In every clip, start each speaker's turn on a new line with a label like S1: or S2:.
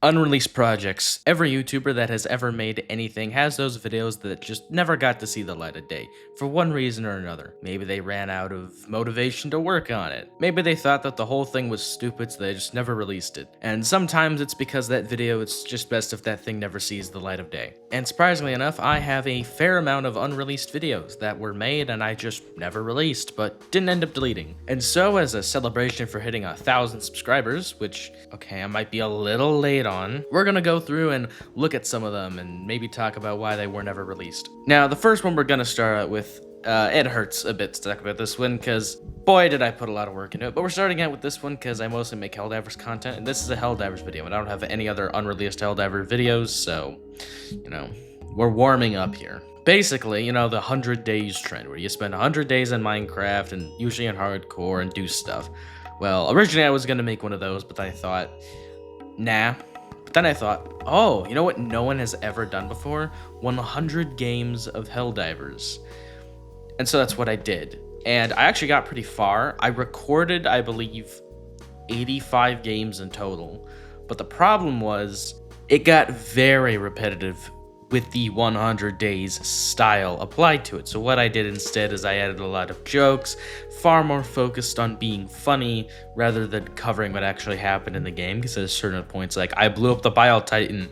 S1: Unreleased projects. Every YouTuber that has ever made anything has those videos that just never got to see the light of day, for one reason or another. Maybe they ran out of motivation to work on it. Maybe they thought that the whole thing was stupid, so they just never released it. And sometimes it's because that video, it's just best if that thing never sees the light of day. And surprisingly enough, I have a fair amount of unreleased videos that were made and I just never released, but didn't end up deleting. And so as a celebration for hitting 1,000 subscribers, which, okay, I might be a little late on, we're gonna go through and look at some of them and maybe talk about why they were never released. Now, the first one we're gonna start out with, it hurts a bit to talk about this one because boy did I put a lot of work into it, but we're starting out with this one because I mostly make Helldivers content, and this is a Helldivers video, and I don't have any other unreleased Helldiver videos, so, you know, we're warming up here. Basically, you know, the 100 days trend, where you spend 100 days in Minecraft, and usually in hardcore, and do stuff. Well, originally I was gonna make one of those, but then I thought, nah. But then I thought, oh, you know what no one has ever done before? 100 games of Helldivers. And so that's what I did. And I actually got pretty far. I recorded, I believe, 85 games in total. But the problem was, it got very repetitive with the 100 days style applied to it. So what I did instead is I added a lot of jokes, far more focused on being funny rather than covering what actually happened in the game, because at certain points, like, I blew up the Bile Titan,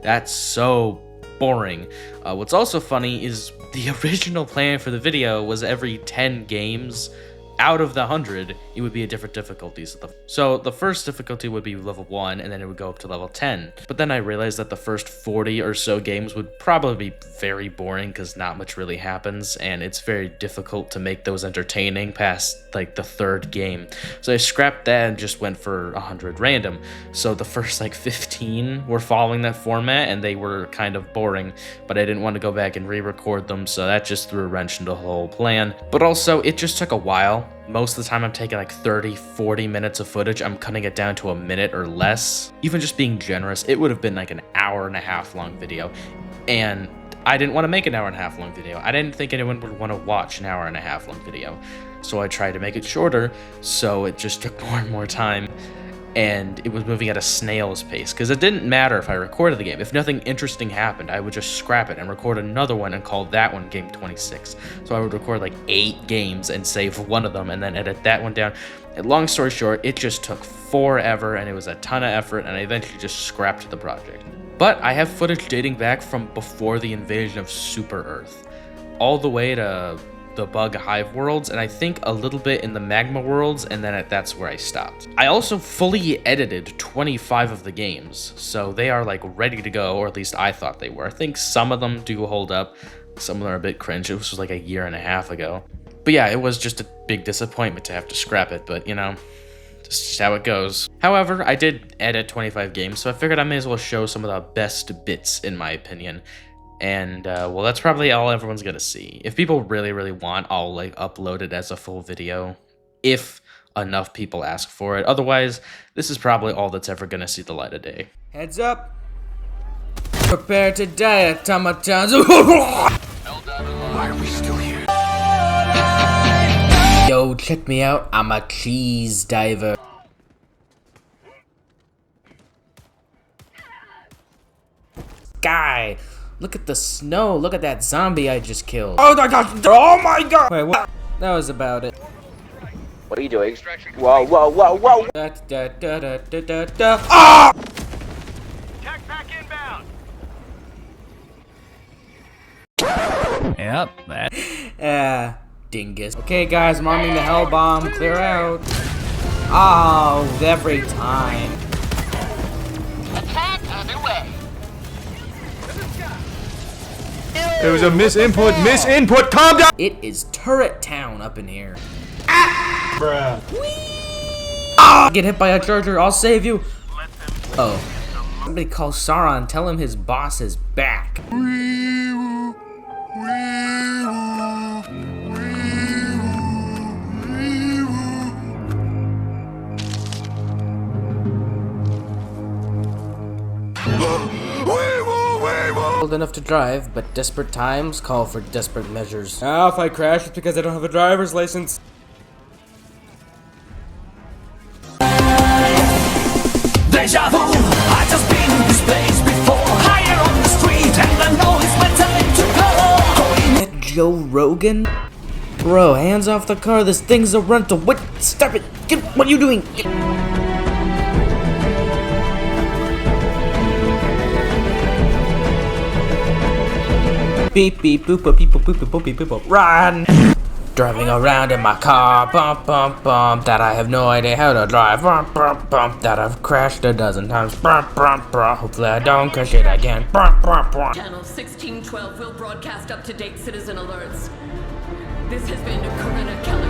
S1: that's so boring. What's also funny is the original plan for the video was every 10 games out of the 100, it would be a different difficulty. So the first difficulty would be level 1, and then it would go up to level 10. But then I realized that the first 40 or so games would probably be very boring because not much really happens, and it's very difficult to make those entertaining past, like, the third game. So I scrapped that and just went for 100 random. So the first, like, 15 were following that format, and they were kind of boring, but I didn't want to go back and re-record them, so that just threw a wrench into the whole plan. But also, it just took a while. Most of the time I'm taking like 30-40 minutes of footage. I'm cutting it down to a minute or less. Even just being generous, it would have been like an hour-and-a-half long video. And I didn't want to make an hour-and-a-half long video. I didn't think anyone would want to watch an hour-and-a-half long video. So I tried to make it shorter, so it just took more and more time. And it was moving at a snail's pace, because it didn't matter if I recorded the game. If nothing interesting happened, I would just scrap it and record another one and call that one game 26. So I would record like 8 games and save one of them and then edit that one down. And long story short, it just took forever and it was a ton of effort, and I eventually just scrapped the project. But I have footage dating back from before the invasion of Super Earth, all the way to the bug hive worlds, and I think a little bit in the magma worlds, and then that's where I stopped. I also fully edited 25 of the games, so they are like ready to go, or at least I thought they were. I think some of them do hold up, some of them are a bit cringe. It was like a year and a half ago. But yeah, it was just a big disappointment to have to scrap it, but you know, just how it goes. However, I did edit 25 games, so I figured I may as well show some of the best bits in my opinion. And, well, that's probably all everyone's gonna see. If people really, really want, I'll, like, upload it as a full video, if enough people ask for it. Otherwise, this is probably all that's ever gonna see the light of day.
S2: Heads up! Prepare to die, automatons!
S3: Why are we still here?
S2: Yo, check me out, I'm a cheese diver. Guy! Look at the snow. Look at that zombie I just killed. Oh my god! Oh my god! Wait, what? That was about it.
S4: What are you doing? Whoa, whoa, whoa, whoa!
S2: Ah!
S3: Tech pack inbound.
S5: Yep, that.
S2: Dingus. Okay, guys, I'm arming the hell bomb. Clear out. Oh, every time.
S6: Attack underway.
S7: There was a misinput, calm down!
S2: It is turret town up in here.
S7: Bruh.
S2: Get hit by a charger, I'll save you. Oh. Somebody call Sauron, tell him his boss is back. Old enough to drive, but desperate times call for desperate measures.
S8: Now, if I crash, it's because I don't have a driver's license.
S6: Deja vu, I just been in this place before. Higher on the street and I know it's my time to go.
S2: That Joe Rogan? Bro, hands off the car, this thing's a rental. What? Stop it! What are you doing? Beep beep boop boop beep boop boop boop beep boop boop. Run! Driving around in my car, bump bump bump. That I have no idea how to drive, bump bump bump. That I've crashed a dozen times, bump bump bump. Hopefully I don't crash it again, bump bump bump.
S9: Channel 1612 will broadcast up-to-date citizen alerts. This has been Corinna Kelly.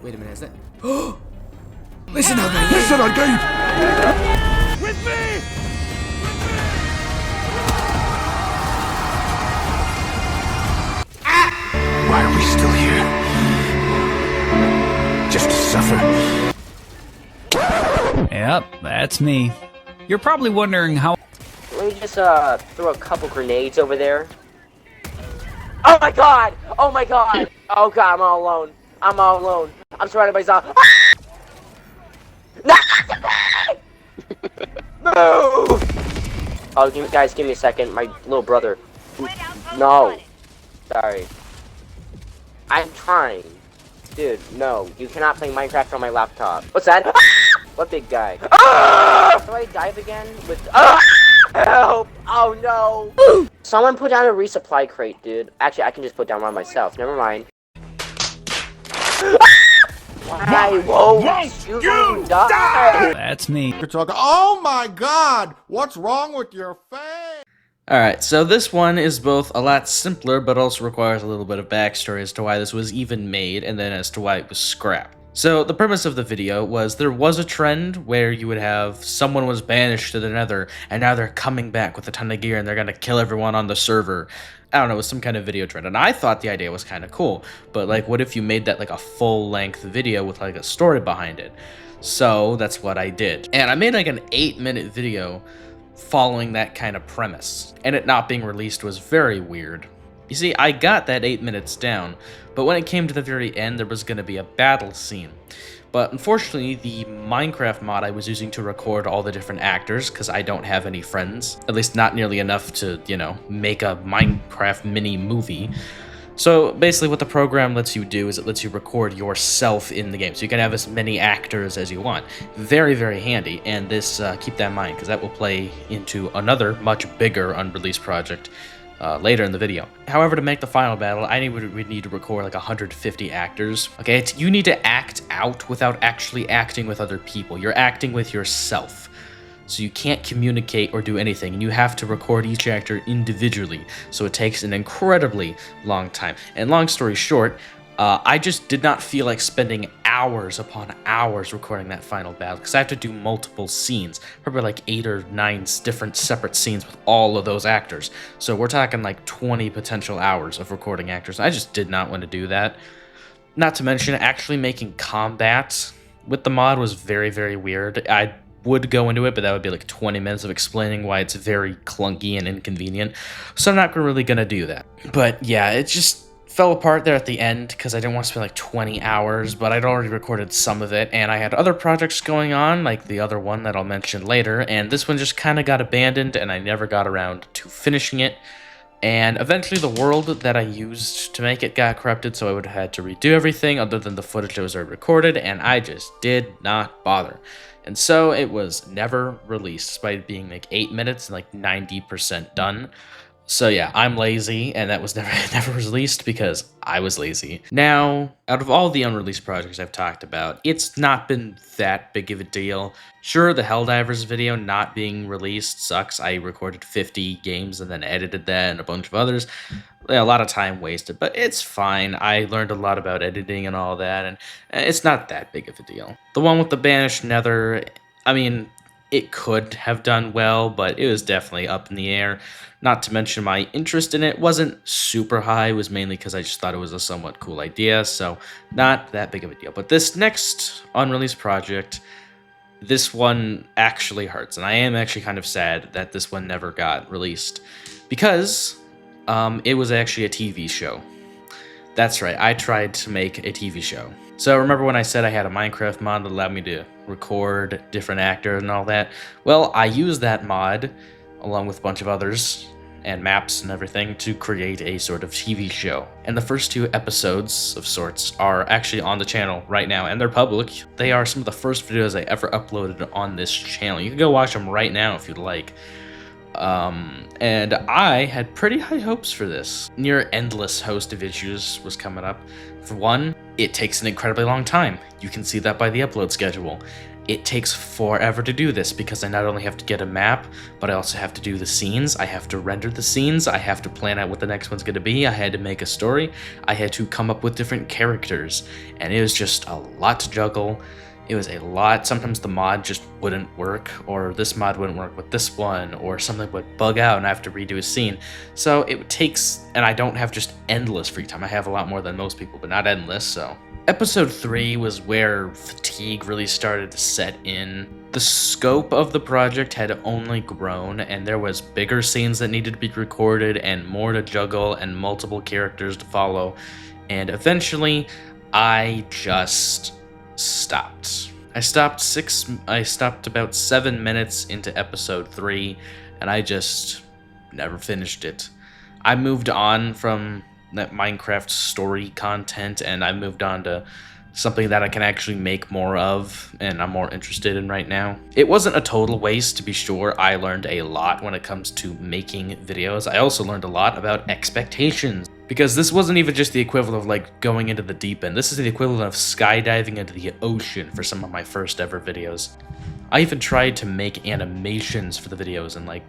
S2: Wait a minute, is that?
S7: Listen, Arcade!
S3: With me!
S6: Why are we still here? Just to suffer.
S10: Yep, that's me. You're probably wondering how.
S4: Let me just throw a couple grenades over there. Oh my god! Oh my god! Oh god, I'm all alone. I'm all alone. I'm surrounded by zombies. No! Move! Oh, guys, give me a second. My little brother. No. Sorry. I'm trying. Dude, no. You cannot play Minecraft on my laptop. What's that? What big guy? Do I dive again? With help! Oh no! Someone put down a resupply crate, dude. Actually, I can just put down one myself. Never mind. Why won't you die?
S10: That's me.
S7: Oh my god! What's wrong with your face?
S1: Alright, so this one is both a lot simpler, but also requires a little bit of backstory as to why this was even made, and then as to why it was scrapped. So, the premise of the video was there was a trend where you would have someone was banished to the nether, and now they're coming back with a ton of gear, and they're gonna kill everyone on the server. I don't know, it was some kind of video trend, and I thought the idea was kind of cool, but like, what if you made that like a full-length video with like a story behind it? So, that's what I did. And I made like an 8-minute video following that kind of premise, and it not being released was very weird. You see, I got that 8 minutes down, but when it came to the very end, there was going to be a battle scene. But unfortunately, the Minecraft mod I was using to record all the different actors, because I don't have any friends, at least not nearly enough to, you know, make a Minecraft mini movie. So basically what the program lets you do is it lets you record yourself in the game, so you can have as many actors as you want. Very, very handy, and this, keep that in mind, because that will play into another much bigger unreleased project later in the video. However, to make the final battle, I would need to record like 150 actors. Okay, you need to act out without actually acting with other people. You're acting with yourself. So you can't communicate or do anything, and you have to record each actor individually, so it takes an incredibly long time. And long story short, I just did not feel like spending hours upon hours recording that final battle, because I have to do multiple scenes, probably like 8 or 9 different separate scenes with all of those actors. So we're talking like 20 potential hours of recording actors. I just did not want to do that. Not to mention, actually making combat with the mod was very, very weird. I would go into it, but that would be like 20 minutes of explaining why it's very clunky and inconvenient. So I'm not really going to do that. But yeah, it just fell apart there at the end because I didn't want to spend like 20 hours, but I'd already recorded some of it, and I had other projects going on, like the other one that I'll mention later, and this one just kind of got abandoned, and I never got around to finishing it. And eventually the world that I used to make it got corrupted, so I would have had to redo everything other than the footage that was already recorded, and I just did not bother. And so it was never released, despite being like 8 minutes and like 90% done. So yeah, I'm lazy, and that was never released because I was lazy. Now, out of all the unreleased projects I've talked about, it's not been that big of a deal. Sure, the Helldivers video not being released sucks. I recorded 50 games and then edited that and a bunch of others. A lot of time wasted, but it's fine. I learned a lot about editing and all that, and it's not that big of a deal. The one with the Banished Nether, I mean, it could have done well, but it was definitely up in the air. Not to mention my interest in it wasn't super high. It was mainly because I just thought it was a somewhat cool idea, so not that big of a deal. But this next unreleased project, this one actually hurts, and I am actually kind of sad that this one never got released because it was actually a TV show. That's right, I tried to make a TV show. So remember when I said I had a Minecraft mod that allowed me to record different actors and all that? Well, I used that mod, along with a bunch of others, and maps and everything, to create a sort of TV show. And the first 2 episodes of sorts are actually on the channel right now, and they're public. They are some of the first videos I ever uploaded on this channel. You can go watch them right now if you'd like. And I had pretty high hopes for this. Near endless host of issues was coming up. For one, it takes an incredibly long time. You can see that by the upload schedule. It takes forever to do this because I not only have to get a map, but I also have to do the scenes. I have to render the scenes. I have to plan out what the next one's going to be. I had to make a story. I had to come up with different characters. And it was just a lot to juggle. It was a lot. Sometimes the mod just wouldn't work, or this mod wouldn't work with this one, or something would bug out and I have to redo a scene. So it takes, and I don't have just endless free time. I have a lot more than most people, but not endless, so. Episode 3 was where fatigue really started to set in. The scope of the project had only grown, and there was bigger scenes that needed to be recorded, and more to juggle, and multiple characters to follow. And eventually, I just stopped. I stopped about 7 minutes into episode 3, and I just never finished it. I moved on from that Minecraft story content, and I moved on to something that I can actually make more of, and I'm more interested in right now. It wasn't a total waste, to be sure. I learned a lot when it comes to making videos. I also learned a lot about expectations, because this wasn't even just the equivalent of like going into the deep end. This is the equivalent of skydiving into the ocean for some of my first ever videos. I even tried to make animations for the videos in like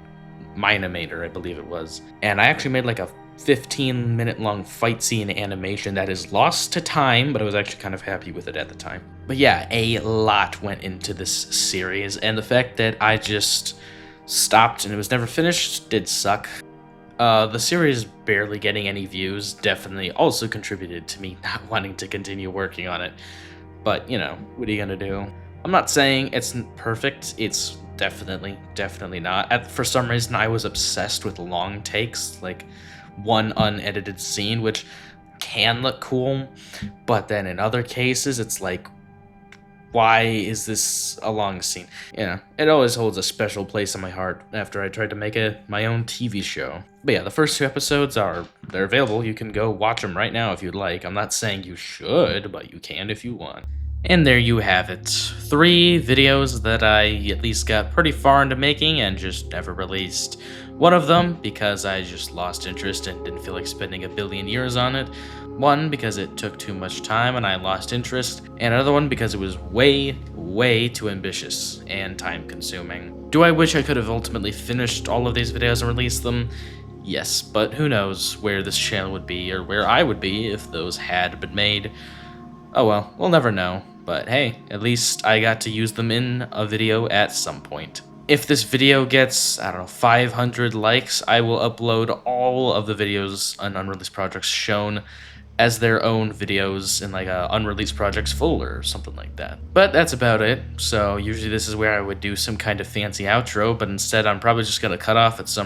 S1: Minimator, I believe it was. And I actually made like a 15-minute long fight scene animation that is lost to time, but I was actually kind of happy with it at the time. But yeah, a lot went into this series, and the fact that I just stopped and it was never finished did suck. The series barely getting any views definitely also contributed to me not wanting to continue working on it. But, you know, what are you gonna do? I'm not saying it's perfect, it's definitely not. For some reason, I was obsessed with long takes, like one unedited scene, which can look cool, but then in other cases, it's like, why is this a long scene? You know, it always holds a special place in my heart after I tried to make my own TV show. But yeah, the first 2 episodes they're available. You can go watch them right now if you'd like. I'm not saying you should, but you can if you want. And there you have it. 3 videos that I at least got pretty far into making and just never released. One of them because I just lost interest and didn't feel like spending a billion years on it. One because it took too much time and I lost interest. And another one because it was way too ambitious and time consuming. Do I wish I could have ultimately finished all of these videos and released them? Yes, but who knows where this channel would be or where I would be if those had been made. Oh well, we'll never know. But hey, at least I got to use them in a video at some point. If this video gets, I don't know, 500 likes, I will upload all of the videos on unreleased projects shown as their own videos in like a unreleased projects folder or something like that. But that's about it. So usually this is where I would do some kind of fancy outro, but instead I'm probably just gonna cut off at some